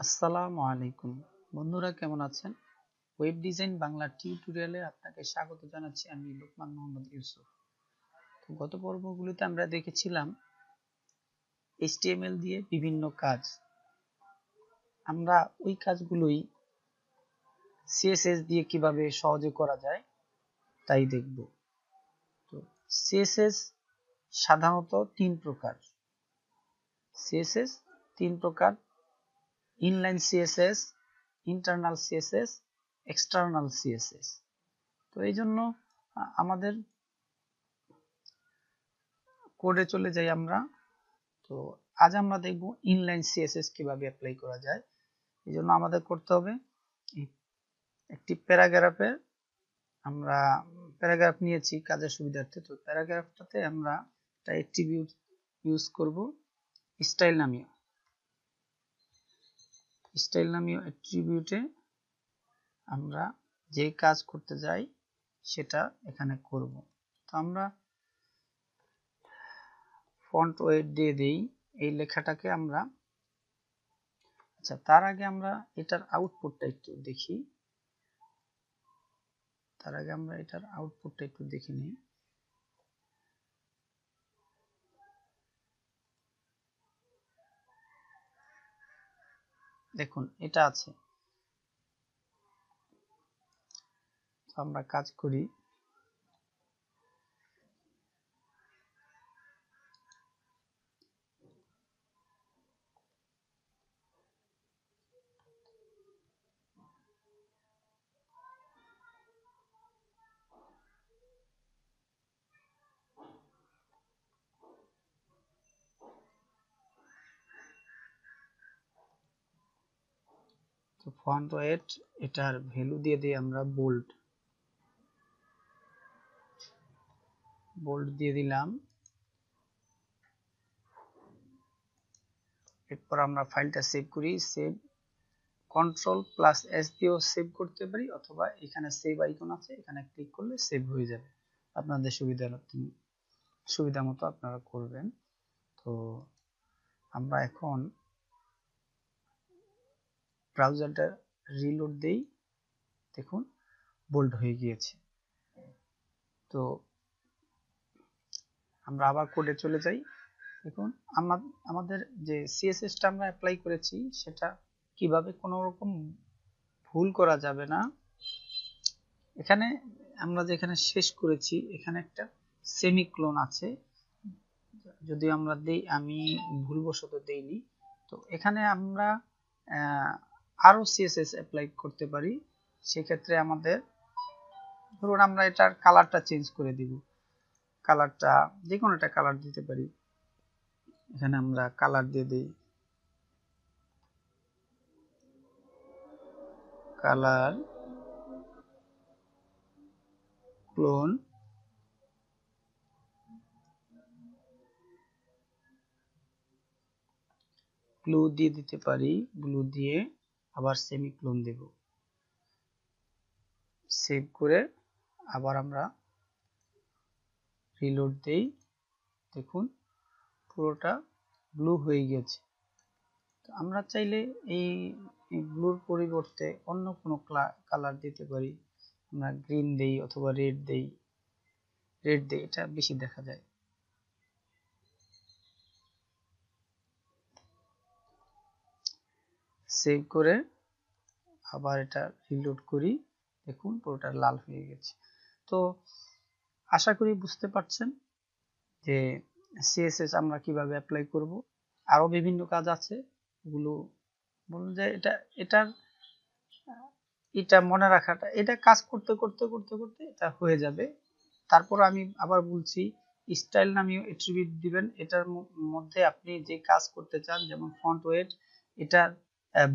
আসসালামু আলাইকুম বন্ধুরা, কেমন আছেন? ওয়েব ডিজাইন বাংলা টিউটোরিয়ালে আপনাকে স্বাগত জানাচ্ছি। আমি লোকমান মোহাম্মদ ইউসুফ। তো গত পর্বগুলিতে আমরা দেখেছিলাম HTML দিয়ে বিভিন্ন কাজ। আমরা ওই কাজগুলোই CSS দিয়ে কিভাবে সহজে করা যায় তাই দেখব। তো CSS সাধারণত তিন প্রকার। CSS তিন প্রকার: inline CSS, internal CSS, external CSS। তো এই জন্য আমাদের কোডে চলে যাই আমরা। তো আজ আমরা দেখব ইনলাইন CSS কিভাবে অ্যাপ্লাই করা যায়। এই জন্য আমাদের করতে হবে একটি প্যারাগ্রাফে আমরা প্যারাগ্রাফ নিয়েছি কাজের সুবিধার্থে। তো প্যারাগ্রাফটাতে আমরা একটা অ্যাট্রিবিউট ইউজ করব, স্টাইল নামীয় অ্যাট্রিবিউটে আমরা যে কাজ করতে যাই সেটা এখানে করব। তো আমরা ফন্ট ওয়েট দিয়ে দেই এই লেখাটাকে আমরা। আচ্ছা, তার আগে আমরা এটার আউটপুটটা একটু দেখি। নিই। দেখুন, এটা আছে। আমরা কাজ করি। তো ফন্ট ওয়েট এটার ভ্যালু দিয়ে দিই আমরা বোল্ড দিয়ে দিলাম। এরপর আমরা ফাইলটা সেভ করি। সেভ Ctrl+S দিয়েও সেভ করতে পারি, অথবা এখানে সেভ আইকন আছে, এখানে ক্লিক করলে সেভ হয়ে যাবে। আপনাদের সুবিধা মতো আপনারা করবেন। তো আমরা এখন ব্রাউজারটা রিলোড দেই। দেখুন, বোল্ড হয়ে গিয়েছে। তো আমরা আবার কোডে চলে যাই। দেখুন, আমাদের যে সিএসএসটা আমরা অ্যাপ্লাই করেছি সেটা কিভাবে কোনো রকম ভুল করা যাবে না। এখানে আমরা যেখানে শেষ করেছি এখানে একটা সেমিকোলন আছে, যদি আমরা দেই, আমি ভুলবশত দেইনি। তো এখানে আমরা আরো সিএসএস অ্যাপ্লাই করতে পারি। সেক্ষেত্রে আমাদের, ধরুন, আমরা এটার কালারটা চেঞ্জ করে দিব। কালারটা যে কোনো একটা কালার দিতে পারি। এখানে আমরা কালার দিয়ে দিই কালার ক্লোন ব্লু দিয়ে দিতে পারি। ব্লু দিয়ে আবার সেমিকোলন দেব। সেভ করে আবার আমরা রিলোড দেই। দেখুন, পুরোটা ব্লু হয়ে গেছে। তো আমরা চাইলে এই ব্লুর পরিবর্তে অন্য কোনো কালার দিতে পারি। আমরা গ্রিন দেই অথবা রেড দেই। এটা বেশি দেখা যায়। সেভ করে আবার এটা রিলোড করি। দেখুন, পুরোটা লাল হয়ে গেছে। তো আশা করি বুঝতে পারছেন যে সিএসএস আমরা কিভাবে অ্যাপ্লাই করব। আরো বিভিন্ন কাজ আছে, এগুলো বলুন যে এটা মনে রাখাটা, এটা কাজ করতে করতে এটা হয়ে যাবে। তারপর আমি আবার বলছি, স্টাইল নামীয় অ্যাট্রিবিউট দিবেন। এটার মধ্যে আপনি যে কাজ করতে চান, যেমন ফন্ট ওয়েট, এটার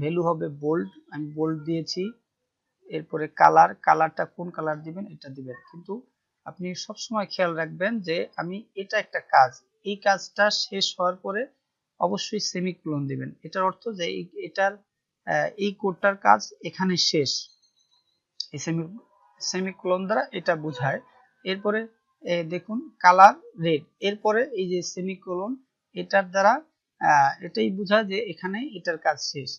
ভ্যালু হবে বোল্ড। আমি বোল্ড দিয়েছি। এরপরে কালারটা কোন কালার দিবেন এটা দিবেন। কিন্তু আপনি সবসময় খেয়াল রাখবেন যে আমি এটা একটা কাজ, এই কাজটা শেষ হওয়ার পরে অবশ্যই সেমিকোলন দিবেন। এটার অর্থ যে এটার এই কোডটার কাজ এখানে শেষ। এই সেমিকোলন দ্বারা এটা বোঝায়। এরপরে দেখুন, কালার রেড, এরপরে এই যে সেমিকোলন, এটার দ্বারা এটাই বোঝায় যে এখানে এটার কাজ শেষ।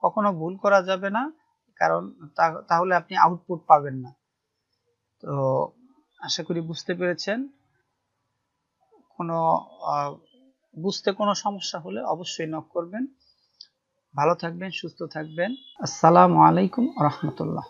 কখনো ভুল করা যাবে না, কারণ তাহলে আপনি আউটপুট পাবেন না। তো আশা করি বুঝতে পেরেছেন। কোনো বুঝতে কোনো সমস্যা হলে অবশ্যই নক করবেন। ভালো থাকবেন, সুস্থ থাকবেন। আসসালামু আলাইকুম ওয়া রাহমাতুল্লাহ।